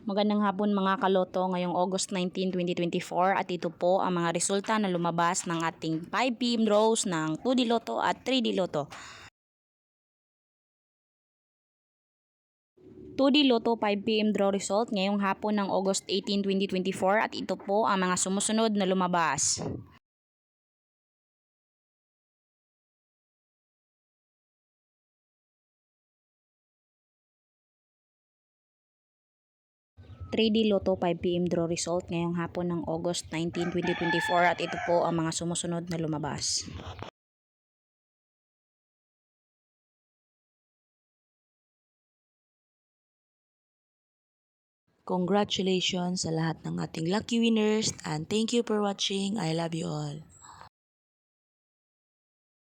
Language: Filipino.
Magandang hapon mga kaloto ngayong August 19, 2024 at ito po ang mga resulta na lumabas ng ating 5pm draws ng 2D Lotto at 3D Lotto. 2D Lotto 5pm draw result ngayong hapon ng August 18, 2024 at ito po ang mga sumusunod na lumabas. 3D Lotto 5pm draw result ngayong hapon ng August 19, 2024 at ito po ang mga sumusunod na lumabas. Congratulations sa lahat ng ating lucky winners and thank you for watching. I love you all.